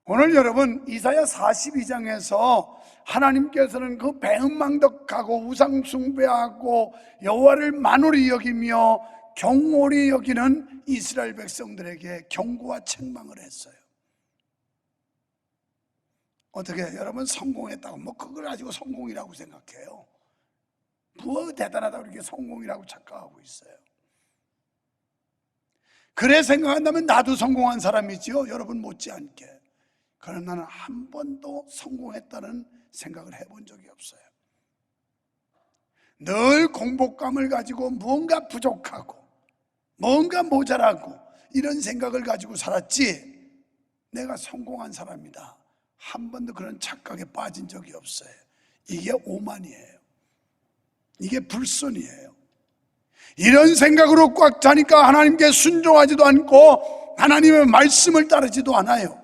오늘 여러분 이사야 42장에서 하나님께서는 그 배은망덕하고 우상숭배하고 여호와를 만홀히 여기며 경홀히 여기는 이스라엘 백성들에게 경고와 책망을 했어요. 어떻게 여러분 성공했다고 뭐 그걸 가지고 성공이라고 생각해요? 뭐 대단하다고 이렇게 성공이라고 착각하고 있어요. 그래 생각한다면 나도 성공한 사람이지요, 여러분 못지않게. 그러나 나는 한 번도 성공했다는 생각을 해본 적이 없어요. 늘 공복감을 가지고 무언가 부족하고 뭔가 모자라고 이런 생각을 가지고 살았지, 내가 성공한 사람이다 한 번도 그런 착각에 빠진 적이 없어요. 이게 오만이에요. 이게 불순이에요. 이런 생각으로 꽉 차니까 하나님께 순종하지도 않고 하나님의 말씀을 따르지도 않아요.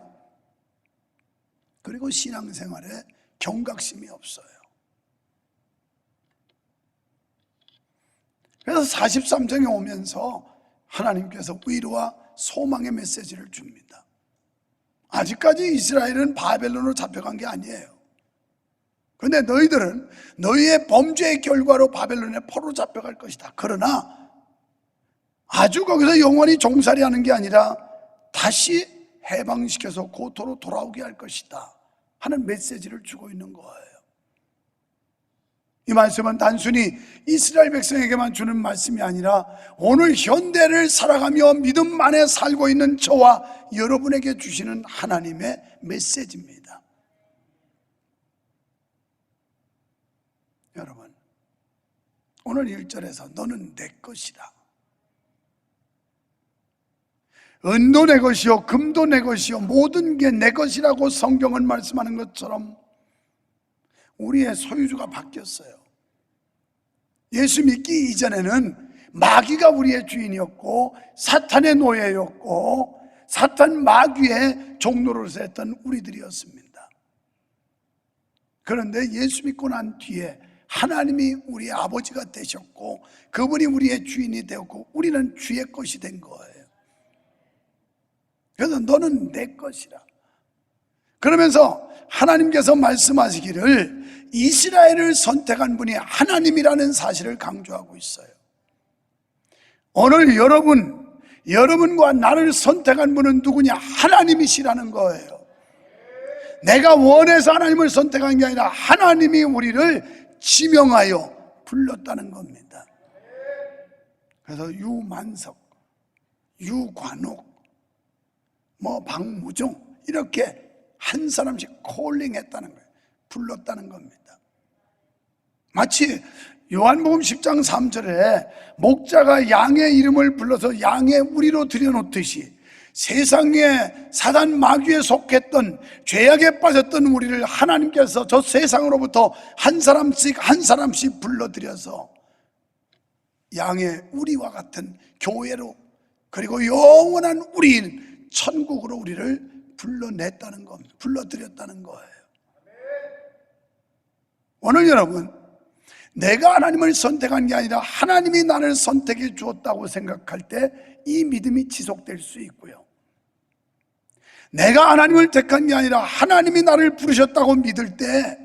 그리고 신앙생활에 경각심이 없어요. 그래서 43장에 오면서 하나님께서 위로와 소망의 메시지를 줍니다. 아직까지 이스라엘은 바벨론으로 잡혀간 게 아니에요. 그런데 너희들은 너희의 범죄의 결과로 바벨론에 포로 잡혀갈 것이다. 그러나 아주 거기서 영원히 종살이하는 게 아니라 다시 해방시켜서 고토로 돌아오게 할 것이다 하는 메시지를 주고 있는 거예요. 이 말씀은 단순히 이스라엘 백성에게만 주는 말씀이 아니라 오늘 현대를 살아가며 믿음 안에 살고 있는 저와 여러분에게 주시는 하나님의 메시지입니다. 여러분, 오늘 1절에서 너는 내 것이다, 은도 내 것이요 금도 내 것이요 모든 게 내 것이라고 성경은 말씀하는 것처럼 우리의 소유주가 바뀌었어요. 예수 믿기 이전에는 마귀가 우리의 주인이었고 사탄의 노예였고 사탄 마귀의 종노릇을 했던 우리들이었습니다. 그런데 예수 믿고 난 뒤에 하나님이 우리의 아버지가 되셨고 그분이 우리의 주인이 되었고 우리는 주의 것이 된 거예요. 그래서 너는 내 것이라. 그러면서 하나님께서 말씀하시기를 이스라엘을 선택한 분이 하나님이라는 사실을 강조하고 있어요. 오늘 여러분과 나를 선택한 분은 누구냐? 하나님이시라는 거예요. 내가 원해서 하나님을 선택한 게 아니라 하나님이 우리를 지명하여 불렀다는 겁니다. 그래서 유만석, 유관옥, 박무종 이렇게 한 사람씩 콜링했다는 거예요. 불렀다는 겁니다. 마치 요한복음 10장 3절에 목자가 양의 이름을 불러서 양의 우리로 들여놓듯이 세상에 사단 마귀에 속했던 죄악에 빠졌던 우리를 하나님께서 저 세상으로부터 한 사람씩 불러들여서 양의 우리와 같은 교회로 그리고 영원한 우리인 천국으로 우리를 불러냈다는 겁니다. 불러들였다는 거예요. 오늘 여러분, 내가 하나님을 선택한 게 아니라 하나님이 나를 선택해 주었다고 생각할 때 이 믿음이 지속될 수 있고요, 내가 하나님을 택한 게 아니라 하나님이 나를 부르셨다고 믿을 때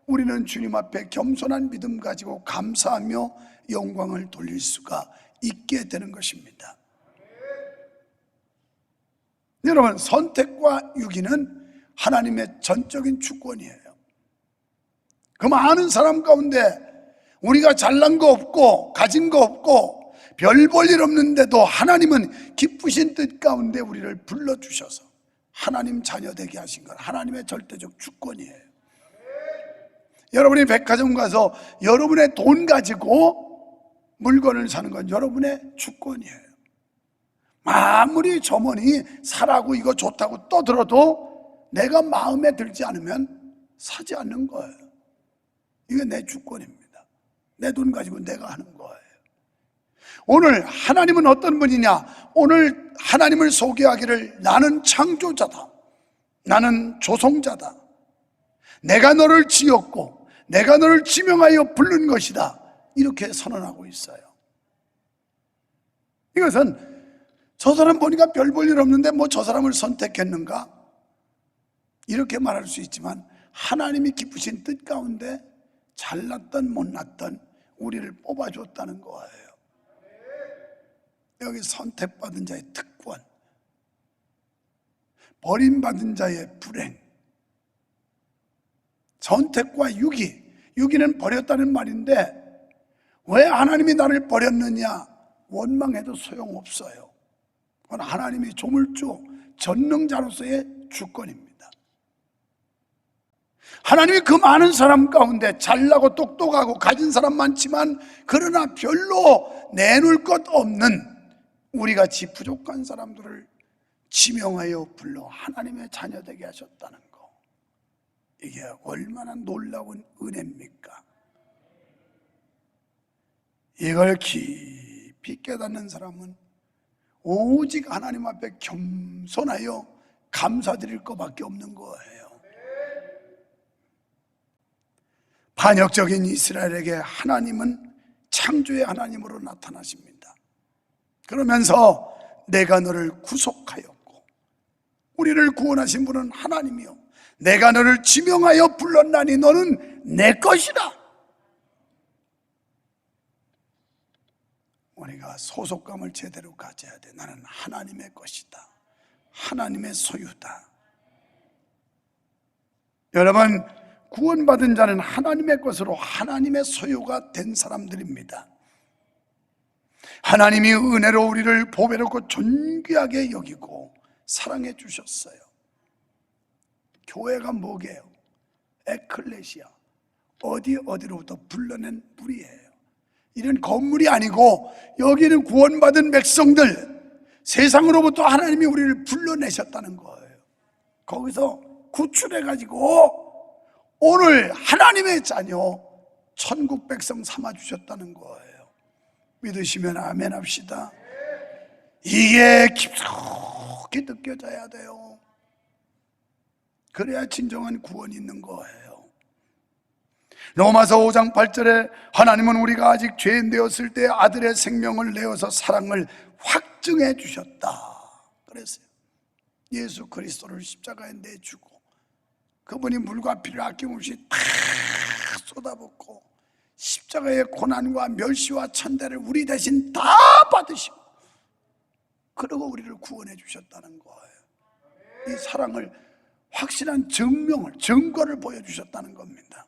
우리는 주님 앞에 겸손한 믿음 가지고 감사하며 영광을 돌릴 수가 있게 되는 것입니다. 여러분, 선택과 유기는 하나님의 전적인 주권이에요. 그 많은 사람 가운데 우리가 잘난 거 없고 가진 거 없고 별 볼 일 없는데도 하나님은 기쁘신 뜻 가운데 우리를 불러주셔서 하나님 자녀 되게 하신 건 하나님의 절대적 주권이에요. 여러분이 백화점 가서 여러분의 돈 가지고 물건을 사는 건 여러분의 주권이에요. 아무리 점원이 사라고 이거 좋다고 떠들어도 내가 마음에 들지 않으면 사지 않는 거예요. 이게 내 주권입니다. 내 돈 가지고 내가 하는 거예요. 오늘 하나님은 어떤 분이냐? 오늘 하나님을 소개하기를 나는 창조자다, 나는 조성자다, 내가 너를 지었고 내가 너를 지명하여 부른 것이다, 이렇게 선언하고 있어요. 이것은 저 사람 보니까 별 볼 일 없는데 뭐 저 사람을 선택했는가? 이렇게 말할 수 있지만 하나님이 기쁘신 뜻 가운데 잘났던 못났던 우리를 뽑아줬다는 거예요. 여기 선택받은 자의 특권, 버림받은 자의 불행, 선택과 유기는 버렸다는 말인데 왜 하나님이 나를 버렸느냐? 원망해도 소용없어요. 그건 하나님이 조물주 전능자로서의 주권입니다. 하나님이 그 많은 사람 가운데 잘나고 똑똑하고 가진 사람 많지만 그러나 별로 내놓을 것 없는 우리같이 부족한 사람들을 지명하여 불러 하나님의 자녀되게 하셨다는 거, 이게 얼마나 놀라운 은혜입니까? 이걸 깊이 깨닫는 사람은 오직 하나님 앞에 겸손하여 감사드릴 것밖에 없는 거예요. 반역적인 이스라엘에게 하나님은 창조의 하나님으로 나타나십니다. 그러면서 내가 너를 구속하였고 우리를 구원하신 분은 하나님이요 내가 너를 지명하여 불렀나니 너는 내 것이다. 우리가 소속감을 제대로 가져야 돼. 나는 하나님의 것이다. 하나님의 소유다. 여러분, 구원받은 자는 하나님의 것으로 하나님의 소유가 된 사람들입니다. 하나님이 은혜로 우리를 보배롭고 존귀하게 여기고 사랑해 주셨어요. 교회가 뭐게요? 에클레시아, 어디로부터 불러낸 무리예요. 이런 건물이 아니고 여기는 구원받은 백성들, 세상으로부터 하나님이 우리를 불러내셨다는 거예요. 거기서 구출해가지고 오늘 하나님의 자녀, 천국 백성 삼아주셨다는 거예요. 믿으시면 아멘 합시다. 이게 깊숙이 느껴져야 돼요. 그래야 진정한 구원이 있는 거예요. 로마서 5장 8절에 하나님은 우리가 아직 죄인 되었을 때 아들의 생명을 내어서 사랑을 확증해 주셨다 그랬어요. 예수 그리스도를 십자가에 내주고 그분이 물과 피를 아낌없이 다 쏟아붓고 십자가의 고난과 멸시와 천대를 우리 대신 다 받으시고 그러고 우리를 구원해 주셨다는 거예요. 이 사랑을 확실한 증거를 보여주셨다는 겁니다.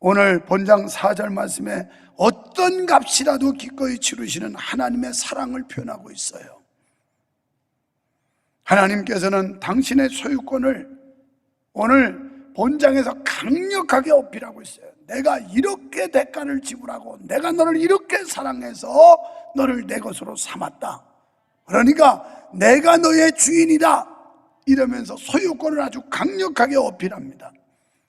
오늘 본장 4절 말씀에 어떤 값이라도 기꺼이 치르시는 하나님의 사랑을 표현하고 있어요. 하나님께서는 당신의 소유권을 오늘 본장에서 강력하게 어필하고 있어요. 내가 이렇게 대가를 지불하고 내가 너를 이렇게 사랑해서 너를 내 것으로 삼았다. 그러니까 내가 너의 주인이다 이러면서 소유권을 아주 강력하게 어필합니다.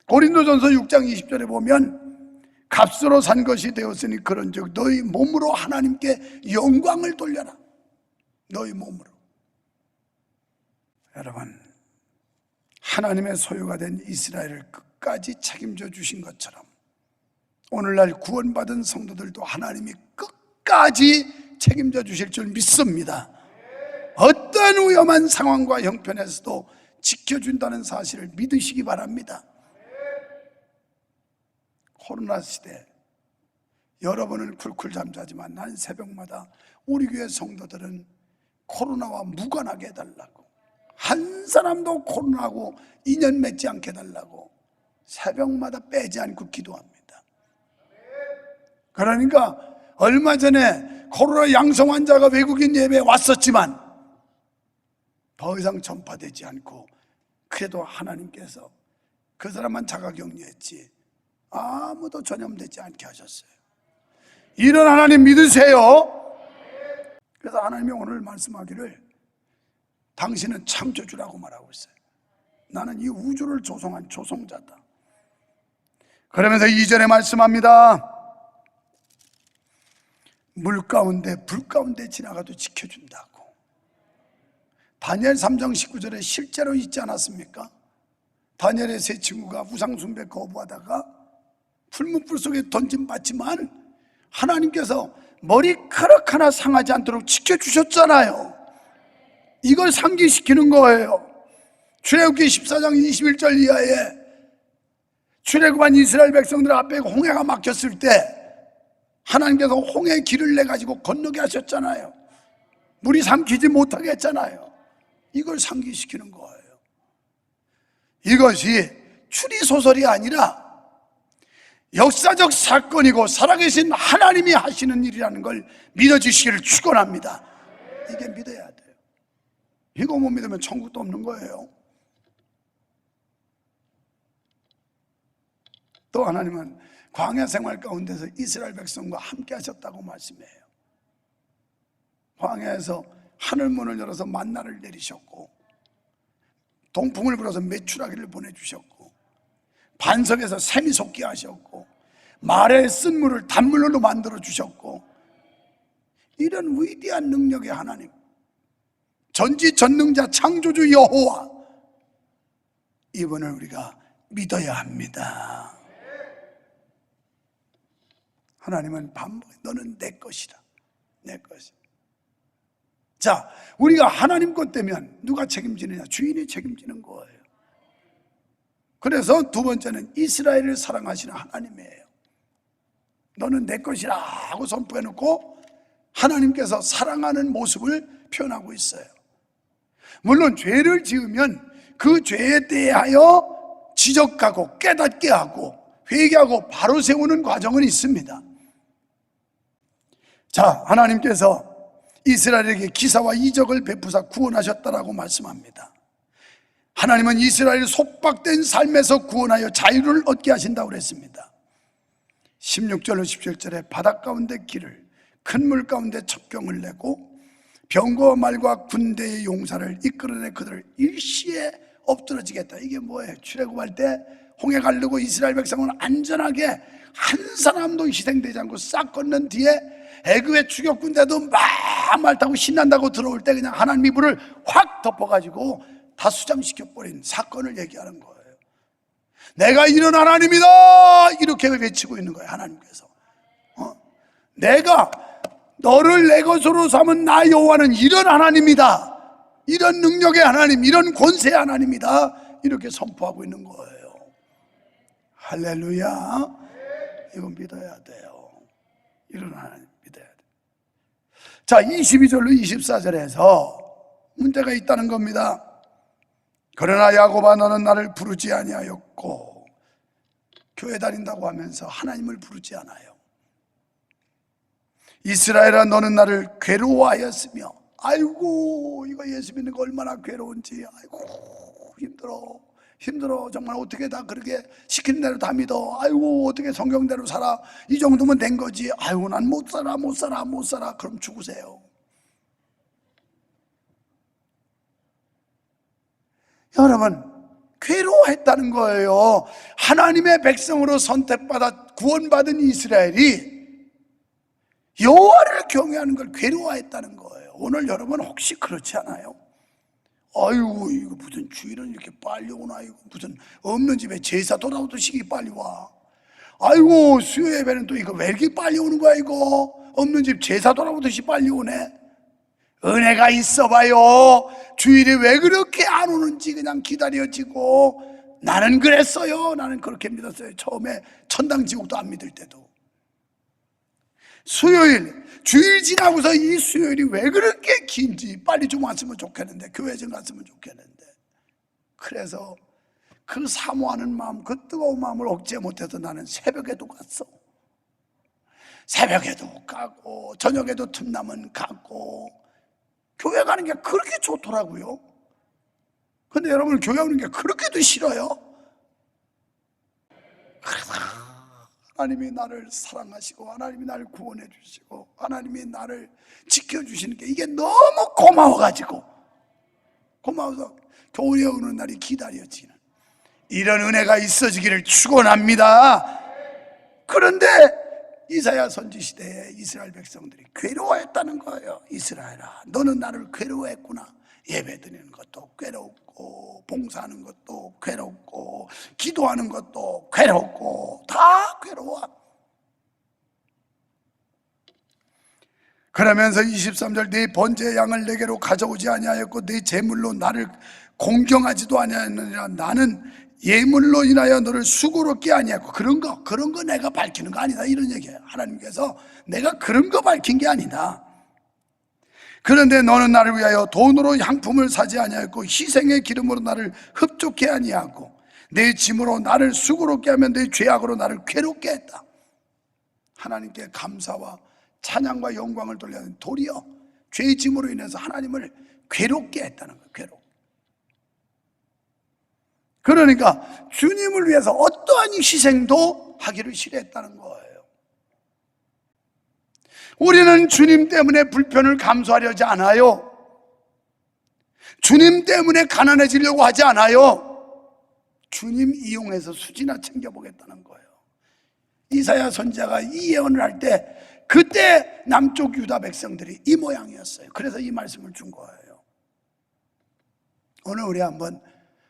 고린도전서 6장 20절에 보면 값으로 산 것이 되었으니 그런즉 너희 몸으로 하나님께 영광을 돌려라. 너희 몸으로. 여러분, 하나님의 소유가 된 이스라엘을 끝까지 책임져 주신 것처럼 오늘날 구원받은 성도들도 하나님이 끝까지 책임져 주실 줄 믿습니다. 어떤 위험한 상황과 형편에서도 지켜준다는 사실을 믿으시기 바랍니다. 코로나 시대 여러분은 쿨쿨 잠자지만 난 새벽마다 우리 교회 성도들은 코로나와 무관하게 해달라고, 한 사람도 코로나하고 인연 맺지 않게 해달라고 새벽마다 빼지 않고 기도합니다. 그러니까 얼마 전에 코로나 양성 환자가 외국인 예배에 왔었지만 더 이상 전파되지 않고 그래도 하나님께서 그 사람만 자가격리했지 아무도 전염되지 않게 하셨어요. 이런 하나님 믿으세요. 그래서 하나님이 오늘 말씀하기를 당신은 창조주라고 말하고 있어요. 나는 이 우주를 조성한 조성자다. 그러면서 이전에 말씀합니다. 물 가운데 불 가운데 지나가도 지켜준다고. 다니엘 3장 19절에 실제로 있지 않았습니까? 다니엘의 세 친구가 우상숭배 거부하다가 풀무불 속에 던짐받지만 하나님께서 머리카락 하나 상하지 않도록 지켜주셨잖아요. 이걸 상기시키는 거예요. 출애굽기 14장 21절 이하에 출애굽한 이스라엘 백성들 앞에 홍해가 막혔을 때 하나님께서 홍해 길을 내가지고 건너게 하셨잖아요. 물이 삼키지 못하게 했잖아요. 이걸 상기시키는 거예요. 이것이 추리소설이 아니라 역사적 사건이고 살아계신 하나님이 하시는 일이라는 걸 믿어주시기를 축원합니다. 이게 믿어야 돼요. 이거 못 믿으면 천국도 없는 거예요. 또 하나님은 광야 생활 가운데서 이스라엘 백성과 함께 하셨다고 말씀해요. 광야에서 하늘문을 열어서 만나를 내리셨고, 동풍을 불어서 메추라기를 보내주셨고, 반석에서 샘이 솟게 하셨고, 말에 쓴 물을 단물로 만들어 주셨고, 이런 위대한 능력의 하나님, 전지전능자 창조주 여호와, 이분을 우리가 믿어야 합니다. 하나님은 반복해 너는 내 것이다, 내 것이다. 자, 우리가 하나님 것 되면 누가 책임지느냐? 주인이 책임지는 거예요. 그래서 두 번째는 이스라엘을 사랑하시는 하나님이에요. 너는 내 것이라 하고 선포해놓고 하나님께서 사랑하는 모습을 표현하고 있어요. 물론 죄를 지으면 그 죄에 대하여 지적하고 깨닫게 하고 회개하고 바로 세우는 과정은 있습니다. 자, 하나님께서 이스라엘에게 기사와 이적을 베푸사 구원하셨다라고 말씀합니다. 하나님은 이스라엘을 속박된 삶에서 구원하여 자유를 얻게 하신다고 그랬습니다. 16절로 17절에 바닷 가운데 길을, 큰 물 가운데 첩경을 내고 병거와 말과 군대의 용사를 이끌어내 그들을 일시에 엎드러지겠다. 이게 뭐예요? 출애굽할 때 홍해 가르고 이스라엘 백성은 안전하게 한 사람도 희생되지 않고 싹 건넌 뒤에 애굽의 추격군대도 막 말 타고 신난다고 들어올 때 그냥 하나님이 불을 확 덮어가지고 다 수장시켜버린 사건을 얘기하는 거예요. 내가 이런 하나님이다 이렇게 외치고 있는 거예요. 하나님께서 내가 너를 내 것으로 삼은 나 여호와는 이런 하나님이다, 이런 능력의 하나님, 이런 권세의 하나님이다, 이렇게 선포하고 있는 거예요. 할렐루야. 이건 믿어야 돼요. 이런 하나님 믿어야 돼요. 자, 22절로 24절에서 문제가 있다는 겁니다. 그러나 야곱아 너는 나를 부르지 아니하였고, 교회 다닌다고 하면서 하나님을 부르지 않아요. 이스라엘아 너는 나를 괴로워하였으며, 아이고 이거 예수 믿는 거 얼마나 괴로운지, 아이고 힘들어 정말. 어떻게 다 그렇게 시키는 대로 다 믿어. 아이고 어떻게 성경대로 살아. 이 정도면 된 거지. 아이고 난 못 살아. 그럼 죽으세요. 여러분, 괴로워했다는 거예요. 하나님의 백성으로 선택받아 구원받은 이스라엘이 여호와를 경외하는 걸 괴로워했다는 거예요. 오늘 여러분 혹시 그렇지 않아요? 아이고 이거 무슨 주일은 이렇게 빨리 오나, 이거 무슨 없는 집에 제사 돌아오듯이 빨리 와. 아이고 수요 예배는 또 이거 왜 이렇게 빨리 오는 거야, 이거 없는 집 제사 돌아오듯이 빨리 오네. 은혜가 있어봐요. 주일이 왜 그렇게 안 오는지 그냥 기다려지고. 나는 그랬어요. 나는 그렇게 믿었어요. 처음에 천당 지옥도 안 믿을 때도. 수요일, 주일 지나고서 이 수요일이 왜 그렇게 긴지 빨리 좀 왔으면 좋겠는데, 교회 좀 갔으면 좋겠는데. 그래서 그 사모하는 마음, 그 뜨거운 마음을 억제 못해서 나는 새벽에도 갔어. 새벽에도 가고 저녁에도 틈나면 가고. 교회 가는 게 그렇게 좋더라고요. 근데 여러분, 교회 오는 게 그렇게도 싫어요? 하나님이 나를 사랑하시고 하나님이 나를 구원해 주시고 하나님이 나를 지켜주시는 게 이게 너무 고마워가지고, 고마워서 교회에 오는 날이 기다려지는 이런 은혜가 있어지기를 축원합니다. 그런데 이사야 선지 시대에 이스라엘 백성들이 괴로워했다는 거예요. 이스라엘아 너는 나를 괴로워했구나. 예배 드리는 것도 괴롭고, 봉사하는 것도 괴롭고, 기도하는 것도 괴롭고, 다 괴로워. 그러면서 23절 네 번제의 양을 내게로 가져오지 아니하였고 네 제물로 나를 공경하지도 아니하였느니라. 나는 예물로 인하여 너를 수고롭게 아니하고 그런 거 내가 밝히는 거 아니다, 이런 얘기예요. 하나님께서 내가 그런 거 밝힌 게 아니다. 그런데 너는 나를 위하여 돈으로 향품을 사지 아니하였고 희생의 기름으로 나를 흡족해 아니하고 내 짐으로 나를 수고롭게 하면 내 죄악으로 나를 괴롭게 했다. 하나님께 감사와 찬양과 영광을 돌려야 하는 도리어 죄의 짐으로 인해서 하나님을 괴롭게 했다는 거예요. 그러니까 주님을 위해서 어떠한 희생도 하기를 싫어했다는 거예요. 우리는 주님 때문에 불편을 감수하려지 않아요. 주님 때문에 가난해지려고 하지 않아요. 주님 이용해서 수지나 챙겨보겠다는 거예요. 이사야 선지자가 이 예언을 할 때 그때 남쪽 유다 백성들이 이 모양이었어요. 그래서 이 말씀을 준 거예요. 오늘 우리 한번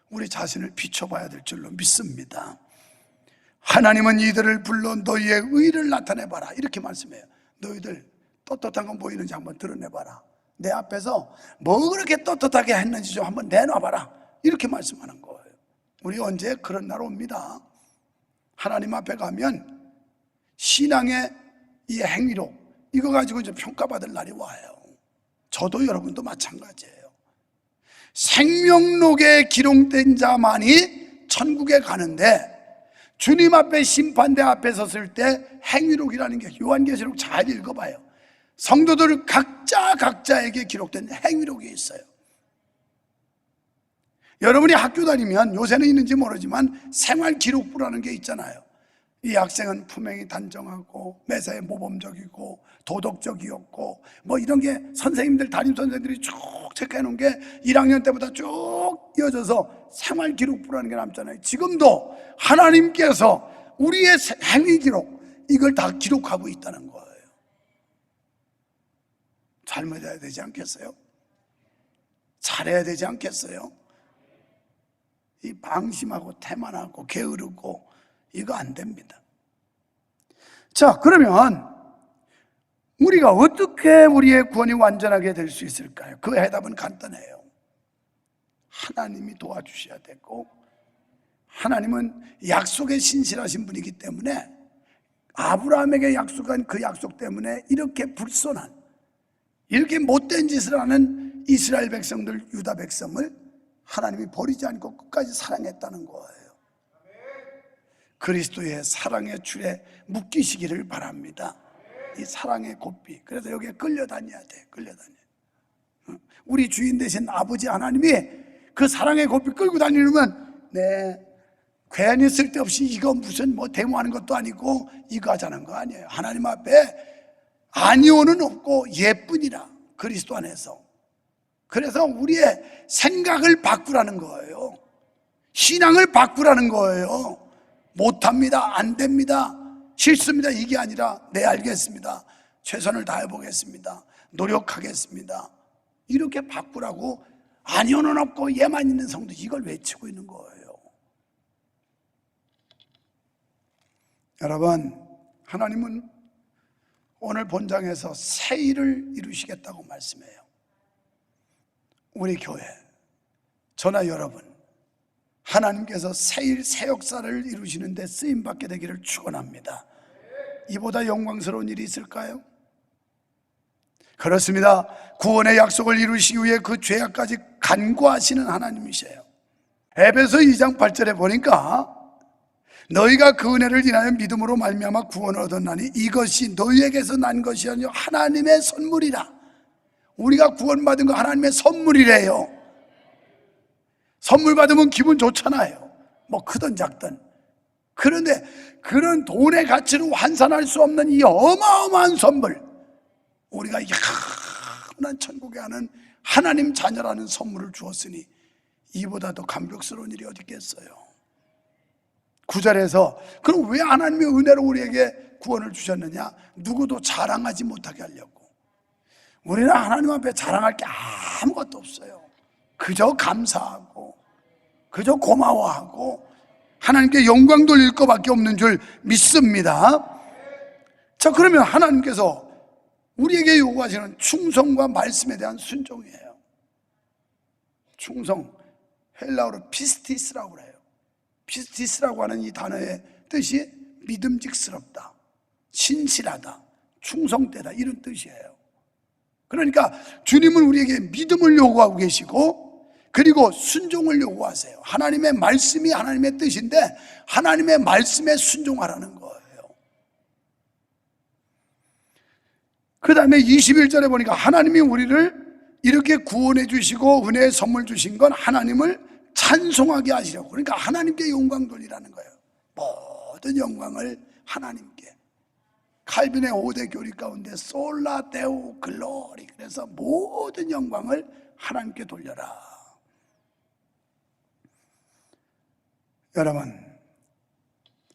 우리 자신을 비춰봐야 될 줄로 믿습니다. 하나님은 이들을 불러 너희의 의를 나타내봐라, 이렇게 말씀해요. 너희들 떳떳한 건 보이는지 한번 드러내봐라. 내 앞에서 뭐 그렇게 떳떳하게 했는지 좀 한번 내놔봐라, 이렇게 말씀하는 거예요. 우리 언제 그런 날 옵니다. 하나님 앞에 가면 신앙의 이 행위로 이거 가지고 이제 평가받을 날이 와요. 저도 여러분도 마찬가지예요. 생명록에 기록된 자만이 천국에 가는데 주님 앞에 심판대 앞에 섰을 때 행위록이라는 게, 요한계시록 잘 읽어봐요. 성도들 각자에게 기록된 행위록이 있어요. 여러분이 학교 다니면 요새는 있는지 모르지만 생활기록부라는 게 있잖아요. 이 학생은 품행이 단정하고 매사에 모범적이고 도덕적이었고 뭐 이런 게 선생님들, 담임선생님들이 쭉 체크해 놓은 게 1학년 때보다 쭉 이어져서 생활기록부라는 게 남잖아요. 지금도 하나님께서 우리의 행위기록, 이걸 다 기록하고 있다는 거예요. 잘못해야 되지 않겠어요? 잘해야 되지 않겠어요? 이 방심하고 태만하고 게으르고 이거 안 됩니다. 자, 그러면 우리가 어떻게 우리의 구원이 완전하게 될 수 있을까요? 그 해답은 간단해요. 하나님이 도와주셔야 되고, 하나님은 약속에 신실하신 분이기 때문에 아브라함에게 약속한 그 약속 때문에 이렇게 불손한, 이렇게 못된 짓을 하는 이스라엘 백성들, 유다 백성을 하나님이 버리지 않고 끝까지 사랑했다는 거예요. 그리스도의 사랑의 줄에 묶이시기를 바랍니다. 이 사랑의 고삐. 그래서 여기에 끌려다녀야 돼. 우리 주인 되신 아버지 하나님이 그 사랑의 고삐 끌고 다니려면 괜히 쓸데없이 이거 무슨 뭐 데모하는 것도 아니고 이거 하자는 거 아니에요. 하나님 앞에 아니오는 없고 예뿐이라, 그리스도 안에서. 그래서 우리의 생각을 바꾸라는 거예요. 신앙을 바꾸라는 거예요. 못합니다, 안 됩니다, 싫습니다, 이게 아니라 네, 알겠습니다, 최선을 다해보겠습니다, 노력하겠습니다, 이렇게 바꾸라고. 아니오는 없고 예만 있는 성도, 이걸 외치고 있는 거예요. 여러분, 하나님은 오늘 본장에서 새 일을 이루시겠다고 말씀해요. 우리 교회, 저나 여러분, 하나님께서 새 일, 새 역사를 이루시는데 쓰임받게 되기를 축원합니다. 이보다 영광스러운 일이 있을까요? 그렇습니다. 구원의 약속을 이루시기 위해 그 죄악까지 간구하시는 하나님이세요. 에베소 2장 8절에 보니까 너희가 그 은혜를 인하여 믿음으로 말미암아 구원을 얻었나니 이것이 너희에게서 난 것이 아니요 하나님의 선물이라. 우리가 구원받은 거 하나님의 선물이래요. 선물 받으면 기분 좋잖아요. 뭐 크든 작든. 그런데 그런 돈의 가치로 환산할 수 없는 이 어마어마한 선물, 우리가 영원한 천국에 하는 하나님 자녀라는 선물을 주었으니 이보다 더 감격스러운 일이 어디 있겠어요. 9절에서 그럼 왜 하나님의 은혜로 우리에게 구원을 주셨느냐? 누구도 자랑하지 못하게 하려고. 우리는 하나님 앞에 자랑할 게 아무것도 없어요. 그저 감사하고 그저 고마워하고 하나님께 영광 돌릴 것밖에 없는 줄 믿습니다. 자, 그러면 하나님께서 우리에게 요구하시는 충성과 말씀에 대한 순종이에요. 충성, 헬라어로 피스티스라고 그래요. 피스티스라고 하는 이 단어의 뜻이 믿음직스럽다, 신실하다, 충성되다, 이런 뜻이에요. 그러니까 주님은 우리에게 믿음을 요구하고 계시고, 그리고 순종을 요구하세요. 하나님의 말씀이 하나님의 뜻인데 하나님의 말씀에 순종하라는 거예요. 그 다음에 21절에 보니까 하나님이 우리를 이렇게 구원해 주시고 은혜의 선물 주신 건 하나님을 찬송하게 하시려고. 그러니까 하나님께 영광 돌리라는 거예요. 모든 영광을 하나님께. 칼빈의 5대 교리 가운데 솔라 데오 글로리, 그래서 모든 영광을 하나님께 돌려라. 여러분,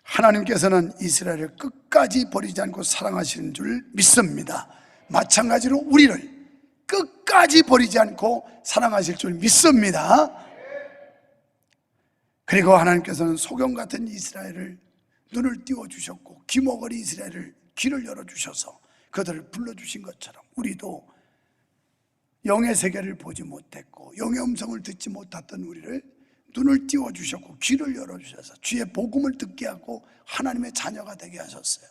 하나님께서는 이스라엘을 끝까지 버리지 않고 사랑하시는 줄 믿습니다. 마찬가지로 우리를 끝까지 버리지 않고 사랑하실 줄 믿습니다. 그리고 하나님께서는 소경 같은 이스라엘을 눈을 띄워주셨고 기머거리 이스라엘을 길을 열어주셔서 그들을 불러주신 것처럼 우리도 영의 세계를 보지 못했고 영의 음성을 듣지 못했던 우리를 눈을 띄워주셨고 귀를 열어주셔서 주의 복음을 듣게 하고 하나님의 자녀가 되게 하셨어요.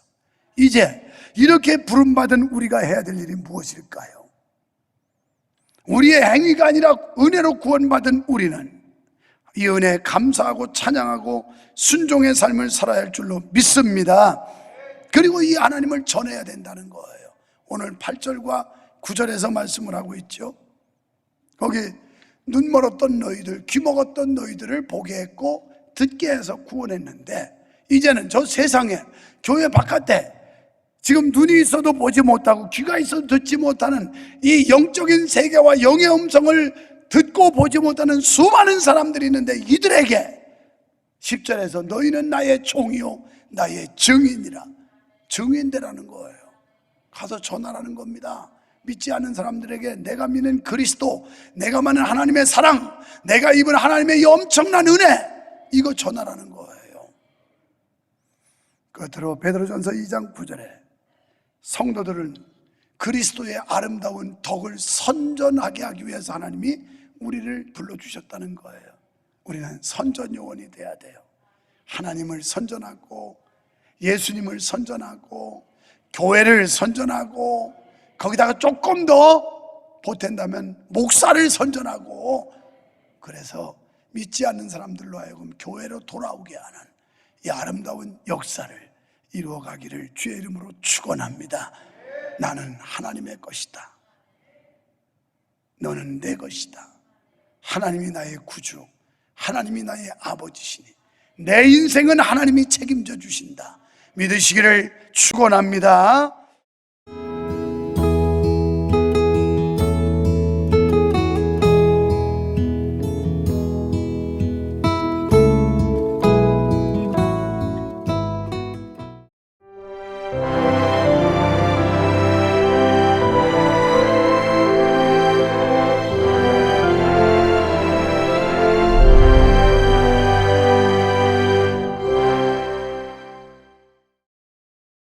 이제 이렇게 부름받은 우리가 해야 될 일이 무엇일까요? 우리의 행위가 아니라 은혜로 구원받은 우리는 이 은혜에 감사하고 찬양하고 순종의 삶을 살아야 할 줄로 믿습니다. 그리고 이 하나님을 전해야 된다는 거예요. 오늘 8절과 9절에서 말씀을 하고 있죠. 거기 눈 멀었던 너희들, 귀 먹었던 너희들을 보게 했고 듣게 해서 구원했는데, 이제는 저 세상에 교회 바깥에 지금 눈이 있어도 보지 못하고 귀가 있어도 듣지 못하는 이 영적인 세계와 영의 음성을 듣고 보지 못하는 수많은 사람들이 있는데, 이들에게 10절에서 너희는 나의 종이요 나의 증인이라, 증인되라는 거예요. 가서 전하라는 겁니다. 믿지 않는 사람들에게 내가 믿는 그리스도, 내가 믿는 하나님의 사랑, 내가 입은 하나님의 이 엄청난 은혜, 이거 전하라는 거예요. 끝으로 베드로전서 2장 9절에 성도들은 그리스도의 아름다운 덕을 선전하게 하기 위해서 하나님이 우리를 불러주셨다는 거예요. 우리는 선전 요원이 돼야 돼요. 하나님을 선전하고 예수님을 선전하고 교회를 선전하고, 거기다가 조금 더 보탠다면 목사를 선전하고, 그래서 믿지 않는 사람들로 하여금 교회로 돌아오게 하는 이 아름다운 역사를 이루어가기를 주의 이름으로 축원합니다. 나는 하나님의 것이다. 너는 내 것이다. 하나님이 나의 구주, 하나님이 나의 아버지시니 내 인생은 하나님이 책임져 주신다. 믿으시기를 축원합니다.